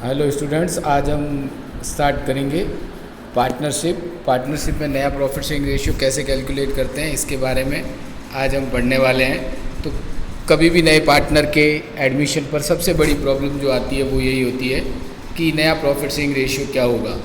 Hello students, आज हम start करेंगे पार्टनरशिप में नया प्रॉफिट शेयरिंग रेशियो कैसे कैलकुलेट करते हैं इसके बारे में आज हम पढ़ने वाले हैं। तो कभी भी नए पार्टनर के एडमिशन पर सबसे बड़ी प्रॉब्लम जो आती है वो यही होती है कि नया प्रॉफिट शेयरिंग रेशियो क्या होगा।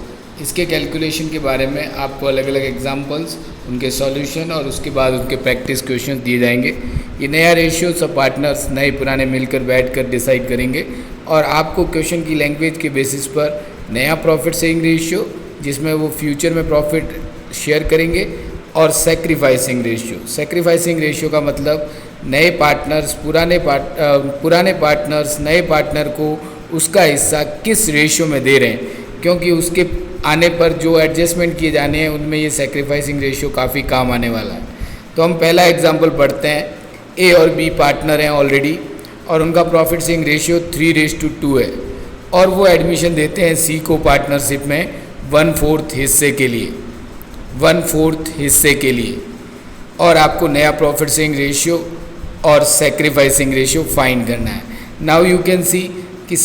इसके कैलकुलेशन के बारे में आपको अलग अलग एग्जांपल्स, उनके सॉल्यूशन और उसके बाद उनके प्रैक्टिस क्वेश्चंस दिए जाएंगे। ये नया रेशियो सब पार्टनर्स नए पुराने मिलकर बैठकर डिसाइड करेंगे और आपको क्वेश्चन की लैंग्वेज के बेसिस पर नया प्रॉफिट शेयरिंग रेशियो जिसमें वो फ्यूचर में प्रॉफिट शेयर करेंगे और सेक्रीफाइसिंग रेशियो का मतलब नए पार्टनर्स पुराने पार्टनर्स नए पार्टनर को उसका हिस्सा किस रेशियो में दे रहे हैं, क्योंकि उसके आने पर जो एडजस्टमेंट किए जाने हैं उनमें ये सेक्रीफाइसिंग रेशियो काफ़ी काम आने वाला है। तो हम पहला एग्जांपल पढ़ते हैं। ए और बी पार्टनर हैं ऑलरेडी और उनका प्रॉफिट शेयरिंग रेशियो 3:2 है और वो एडमिशन देते हैं सी को पार्टनरशिप में 1/4 हिस्से के लिए और आपको नया प्रॉफिट शेयरिंग रेशियो और सेक्रीफाइसिंग रेशियो फाइंड करना है। नाउ यू कैन सी कि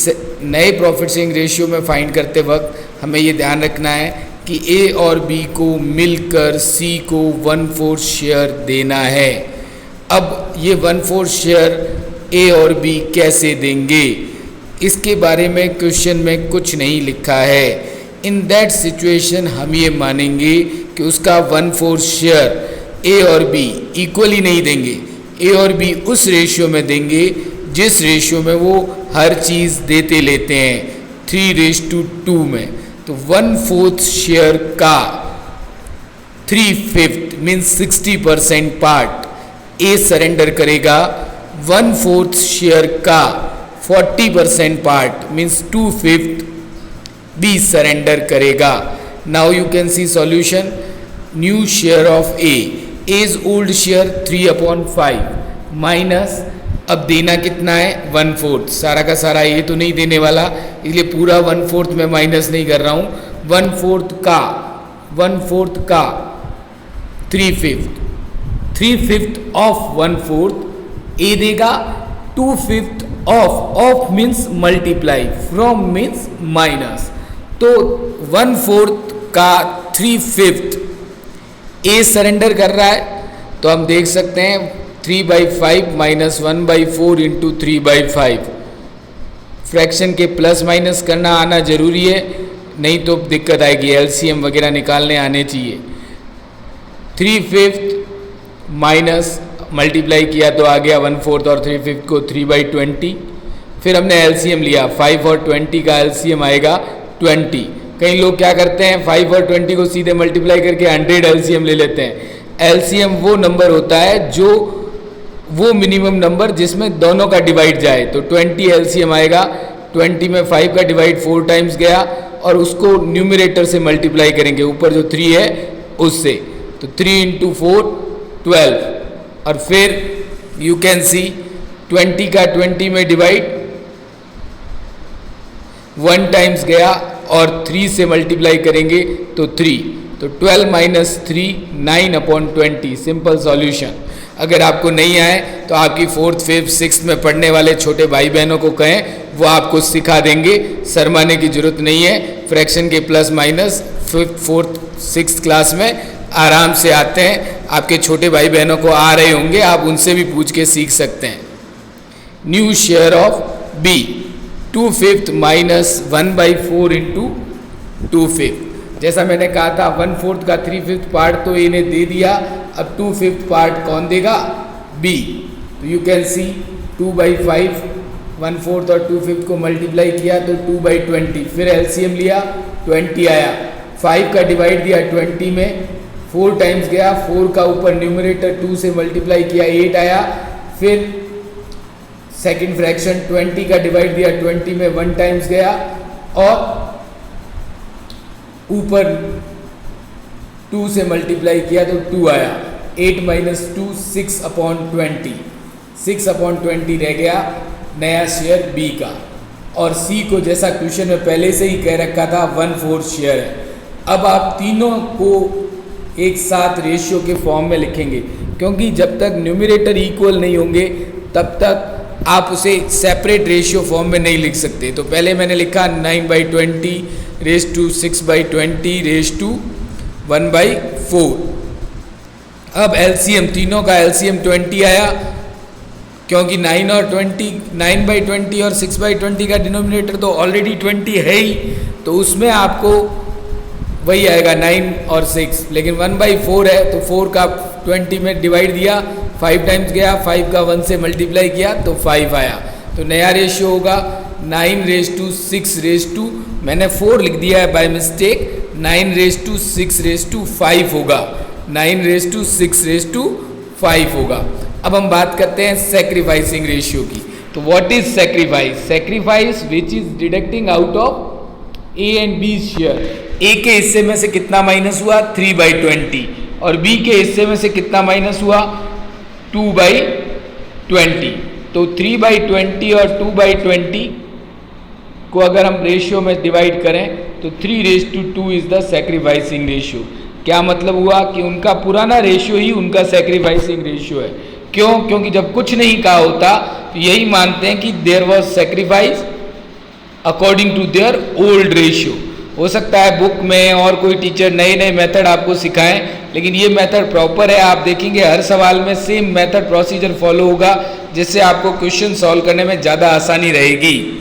नए प्रॉफिट शेयरिंग रेशियो में फाइंड करते वक्त हमें ये ध्यान रखना है कि ए और बी को मिलकर सी को 1/4 शेयर देना है। अब ये 1/4 शेयर ए और बी कैसे देंगे, इसके बारे में क्वेश्चन में कुछ नहीं लिखा है। इन दैट सिचुएशन हम ये मानेंगे कि उसका 1/4 शेयर ए और बी इक्वली नहीं देंगे। ए और बी उस रेशियो में देंगे जिस रेशियो में वो हर चीज़ देते लेते हैं, 3:2 में। तो 1/4 शेयर का 3/5 मीन्स 60% पार्ट ए सरेंडर करेगा, 1/4 शेयर का 40% पार्ट मीन्स 2/5 बी सरेंडर करेगा। Now you can see solution. New share of A is old share 3/5 minus, अब देना कितना है 1/4, सारा का सारा ये तो नहीं देने वाला इसलिए पूरा 1/4 मैं माइनस नहीं कर रहा हूँ। 1/4 का 3/5 ऑफ 1/4 ए देगा, 2/5 of means multiply, from means minus. तो 1/4 का 3/5 ए सरेंडर कर रहा है तो हम देख सकते हैं 3/5 माइनस 1/4 इंटू 3/5। फ्रैक्शन के प्लस माइनस करना आना जरूरी है, नहीं तो दिक्कत आएगी, एलसीएम वगैरह निकालने आने चाहिए। 3/5 माइनस मल्टीप्लाई किया तो आ गया 1/4 और 3/5 को 3/20। फिर हमने एलसीएम लिया, 5 और 20 का एलसीएम आएगा 20। कई लोग क्या करते हैं 5 और 20 को सीधे मल्टीप्लाई करके 100 एलसीएम ले लेते हैं। एलसीएम वो नंबर होता है जो वो मिनिमम नंबर जिसमें दोनों का डिवाइड जाए। तो 20 एलसीएम आएगा, 20 में 5 का डिवाइड 4 टाइम्स गया और उसको न्यूमरेटर से मल्टीप्लाई करेंगे, ऊपर जो 3 है उससे, तो 3 × 4 12 और फिर यू कैन सी 20 का 20 में डिवाइड 1 टाइम्स गया और 3 से मल्टीप्लाई करेंगे तो 3, तो 12 माइनस 3 9/20, सिंपल सॉल्यूशन। अगर आपको नहीं आए तो आपकी 4th 5th 6th में पढ़ने वाले छोटे भाई बहनों को कहें, वो आपको सिखा देंगे, शर्माने की जरूरत नहीं है। फ्रैक्शन के plus minus 5th 4th 6th class में आराम से आते हैं, आपके छोटे भाई बहनों को आ रहे होंगे, आप उनसे भी पूछ के सीख सकते हैं। New share of B 2/5 minus 1/4 into 2/5। जैसा मैंने कहा था 1/4 का 3/5 पार्ट तो ए ने दे दिया, अब 2/5 पार्ट कौन देगा, बी। तो यू कैन सी 2/5 1/4 और 2/5 को मल्टीप्लाई किया तो 2/20, फिर एलसीएम लिया 20 आया, 5 का डिवाइड दिया 20 में, 4 टाइम्स गया, 4 का ऊपर न्यूमरेटर 2 से मल्टीप्लाई किया 8 आया, फिर सेकंड फ्रैक्शन 20 का डिवाइड दिया 20 में 1 टाइम्स गया और ऊपर 2 से मल्टीप्लाई किया तो 2 आया, 8 माइनस 2 6/20, 6/20 रह गया नया शेयर बी का। और सी को जैसा क्वेश्चन में पहले से ही कह रखा था 1/4 शेयर है। अब आप तीनों को एक साथ रेशियो के फॉर्म में लिखेंगे, क्योंकि जब तक न्यूमरेटर इक्वल नहीं होंगे तब तक आप उसे सेपरेट रेशियो फॉर्म में नहीं लिख सकते। तो पहले मैंने लिखा 9/20 रेज टू 6/20 रेज टू 1/4। अब एलसीएम, तीनों का एलसीएम 20 आया, क्योंकि 9 और 20, 9/20 और 6/20 का डिनोमिनेटर तो ऑलरेडी 20 है ही, तो उसमें आपको वही आएगा 9 और 6। लेकिन 1/4 है तो 4 का 20 में डिवाइड दिया, 5 टाइम्स गया, 5 का 1 से मल्टीप्लाई किया तो 5 आया। तो नया रेशियो होगा 9/6 मैंने 4 लिख दिया है बाय मिस्टेक, 9/6 होगा, 9/6 होगा। अब हम बात करते हैं सेक्रीफाइसिंग रेशियो की। तो what is sacrifice? Sacrifice which is deducting out of A and B share. A के हिस्से में से कितना माइनस हुआ? 3/20, और बी के हिस्से में से कितना माइनस हुआ? 2/20। तो 3/20 और 2/20 को अगर हम रेशियो में डिवाइड करें तो 3/2 इज द सेक्रीफाइसिंग रेशियो। क्या मतलब हुआ कि उनका पुराना रेशियो ही उनका सेक्रीफाइसिंग रेशियो है। क्यों? क्योंकि जब कुछ नहीं कहा होता तो यही मानते हैं कि there was sacrifice according to their old ratio. हो सकता है बुक में और कोई टीचर नए नए मेथड आपको सिखाएं, लेकिन ये मेथड प्रॉपर है। आप देखेंगे हर सवाल में सेम मेथड प्रोसीजर फॉलो होगा, जिससे आपको क्वेश्चन सॉल्व करने में ज़्यादा आसानी रहेगी।